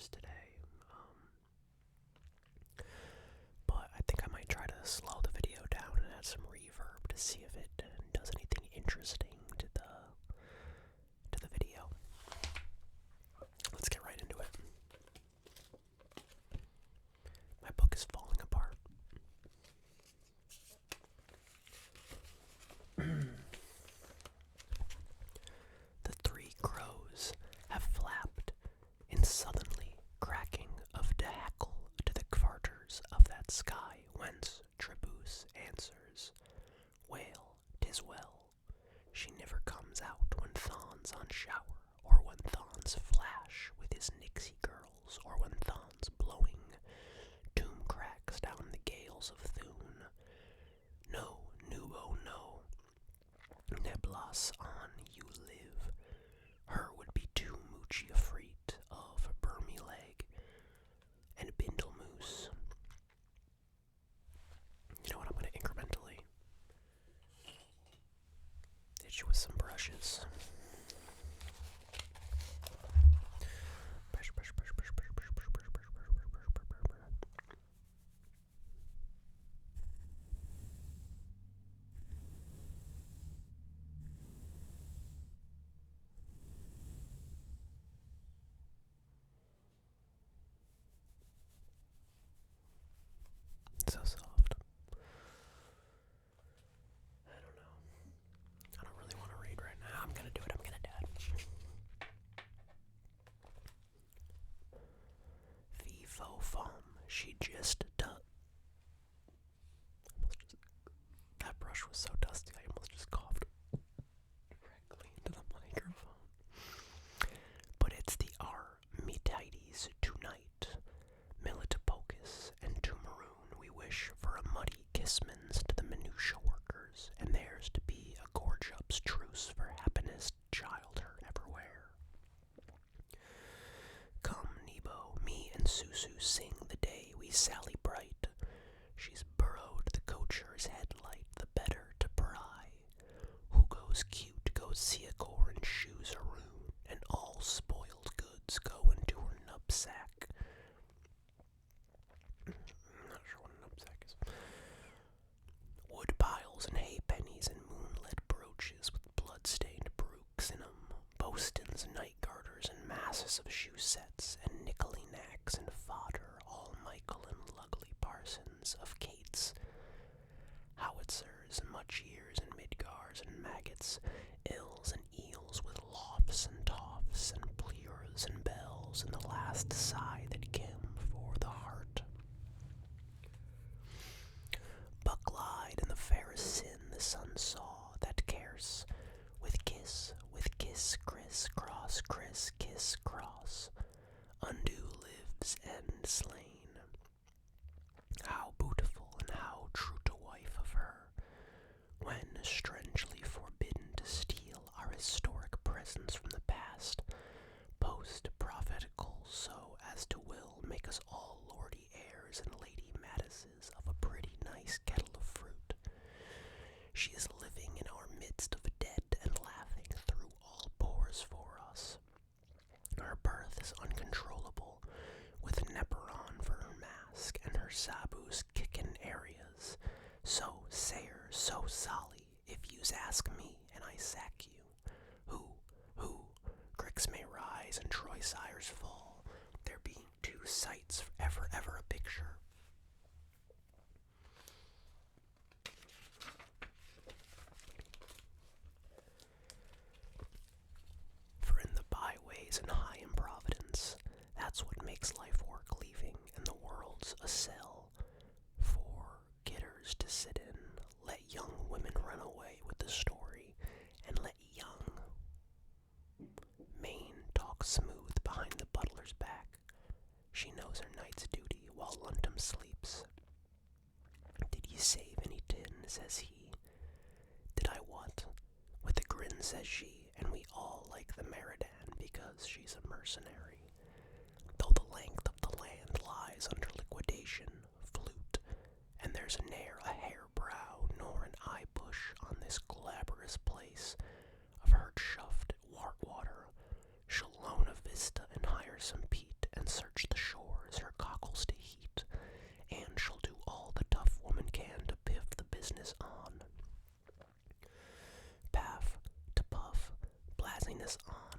hours today. But I think I might try to slow the video down and add some reverb to see if it does anything interesting to the video. Let's get right into it. My book is falling apart. The three crows have flapped in southernly cracking of dehackle to the quarters of that sky whence Trebus answers, Wail, 'tis well, she never comes out when Thon's on shower, or when Thon's flash with his Nixie girls, or when Thon's blowing tomb cracks down the gales of Thune. No, Nubo, no, Neblas on you live, her would be too moochy afraid of Burmy leg and Bindle moose. You know what, I'm going to incrementally hit you with some brushes. Brush, brush, brush, brush, brush, brush, brush, brush, brush, brush, brush, brush, brush, brush, brush. So soft. I don't know. I don't really want to read right now. I'm gonna do it. I'm gonna do it. Fee fo fum. She just does. That brush was so dusty. I almost just coughed directly into the microphone. But it's the Armitides tonight. Militipocus and to Maroon we wish for a muddy kissmans to the minutia workers, and theirs to be a gorge-up's truce for happiness child her everywhere. Come, Nebo, me and Susu sing the day we sally bright. She's burrowed the coacher's headlight, the better to pry. Who goes cute goes see a core and shoes a roon, and all spoiled goods go into her knapsack. I'm not sure what a knapsack is. Wood piles and hay pennies and moonlit brooches with blood-stained brooks in 'em, Bostons, night garters, and masses of shoe sets, and nickelly knacks and fodder, all Michael and Lugly Parsons of Kate's. Howitzers, much ears and midgars and maggots, ills and eels with lofts and toffs and pleers and bells, and the last sigh that came for the heart. Bucklied and the fairest sin the sun saw, that cares, with kiss, criss, kiss, cross, undo lives and slain. How beautiful and how true to wife of her, when strangely forbidden to steal our historic presence from the past, post-prophetical, so as to will make us all lordy heirs and lady Mattises of a pretty nice kettle of fruit. She is living in our midst of dead and laughing through all pores for us. Her birth is uncontrollable, with Neperon for her mask, and her Sabu's kickin' areas. So sayer, so solly, if yous ask me, and I sack you. Who, Grix may rise and Troy sires fall, there being two sights ever a picture. For in the byways and high improvidence, that's what makes life work leaving, and the world's a cell for gitters to sit in. Let young women run away with the story, and let young Maine talk smooth behind the butler's back. She knows her night's duty while Luntum sleeps. Did ye save any tin, says he. Did I what? With a grin, says she, and we all like the Meridan because she's a mercenary. Though the length of the land lies under liquidation, flute, and there's ne'er a hair brow nor an eye bush on this glabrous place of her chuffed water, she'll loan a vista and hire some peat and search the shores her cockles to heat, and she'll do all the tough woman can to piff the business on. Paff to puff, blaziness on,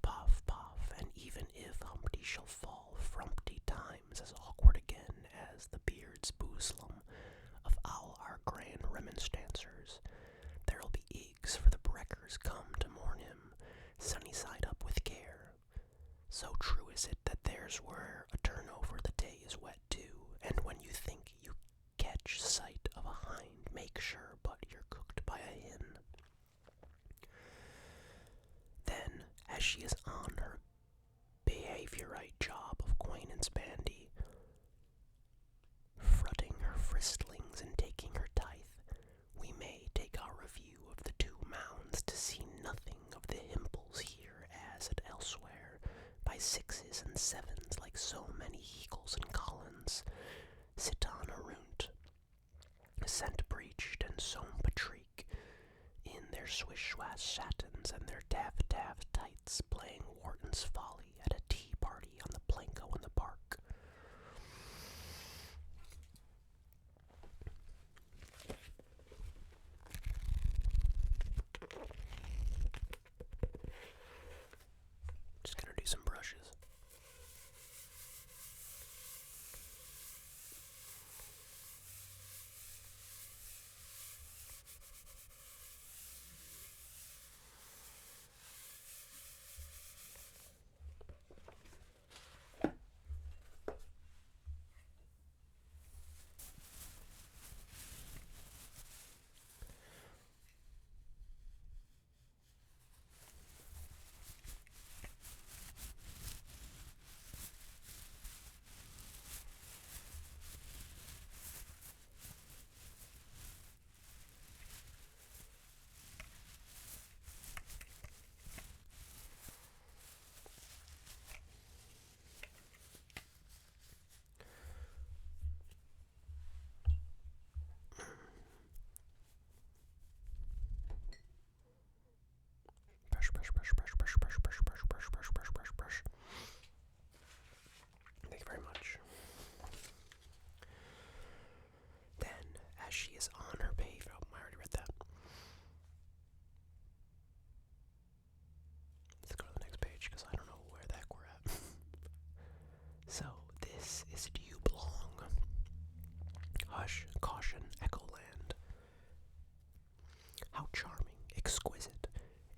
puff, puff, and even if Humpty shall fall frumpty times as awkward again as the beard's boozlum of all our grand remonstrancers, there'll be eggs for the breckers come to mourn him, sunny side up with care. So true is it that there's where a turnover the day is wet too, and when you think you catch sight of a hind, make sure but you're cooked by a hen. Then, as she is on her behaviorite job of acquaintance bandy, frutting her fristlings and taking her tithe, we may take our review of the 2 mounds to see nothing of the himples here as at elsewhere, by 6s and 7s like so many Eagles and Collins, sit on a runt, scent breeched and sewn patrique, in their swish-swash satins and their taff-taff tights, playing Wharton's Folly at a tea party on the Planko in the park. Just gonna do some brushes. Brush. Thank you very much. Then, as she is on her page, oh, I already read that. Let's go to the next page, because I don't know where the heck we're at. So, this is Do You Belong? Hush, caution, Echoland. How charming, exquisite.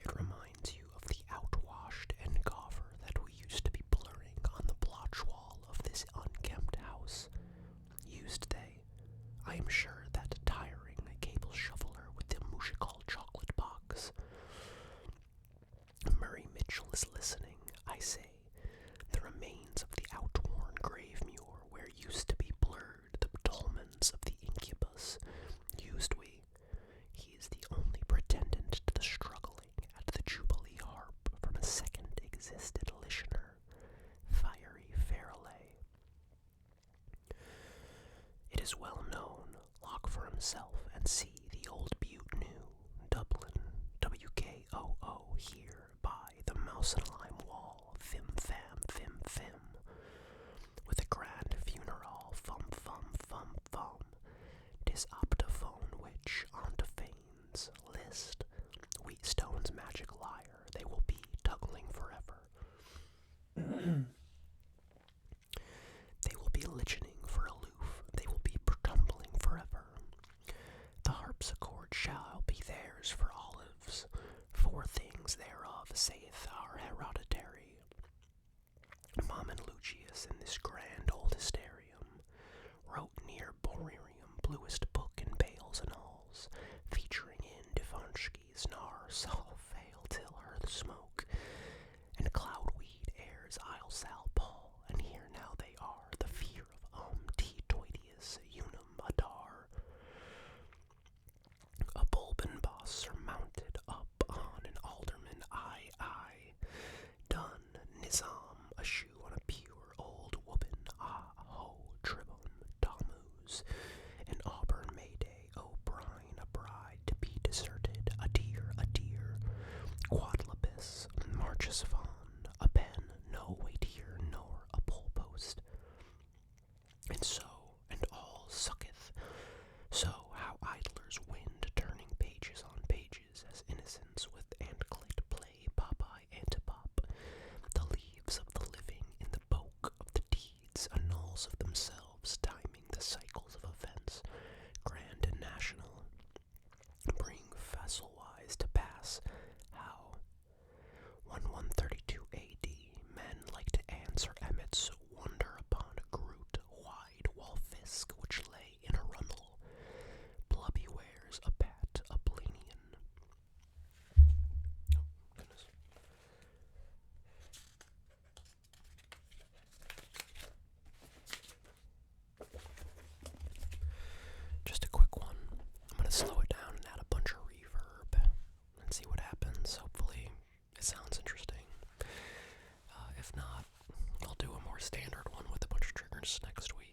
It reminds you of the outwashed and goffer that we used to be blurring on the blotch wall of this unkempt house. Used they? I am sure that tiring cable shuffler with the musical chocolate box. Murray Mitchell is listening, I say. The remains of the outworn grave muir where used to be blurred the dolmens of the incubus. Used we? He is the only pretendant to the struggling at the Jubilee harp from a second existed listener, fiery Farrelly. It is well known, lock for himself and see the old butte new, Dublin, WKOO here by the mouse and lime wall, fim fam, fim fim, with a grand funeral, fum fum fum fum, 'tis optophone which onto Fane's list, Wheatstone's magic lyre, they will be tuggling forever. They will be lichening for aloof, they will be tumbling forever. The harpsichord shall be theirs for olives, 4 things thereof saith our hereditary. Mammon Lucius in this grand old hysterium wrote near Borerium bluest book in bales and alls, featuring in Devonsky's nar sol fail till her the smoke, and cloudweed airs Isle Sal Paul, and here now they are, the fear of T. Toitius unum adar. A bulbin boss surmounted up on an alderman I, done nizam, a shoe on a pure old woman, ho, tribune, Tammuz, an auburn Mayday, O'Brien, a bride to be deserted, a dear, quadlibus, marches on, a pen, no weightier nor a pulp walls of themselves, timing the cycles of events, grand and national, bring fossil-wise to pass how, 1132 A.D., men like to answer Emmet's wonder upon a Groot wide Walfisk which lay in a runnel, blubby wares a pat a Blanian. Oh, goodness. Just a quick one. I'm going to slow it down and add a bunch of reverb and see what happens. Hopefully it sounds interesting. If not, I'll do a more standard one with a bunch of triggers next week.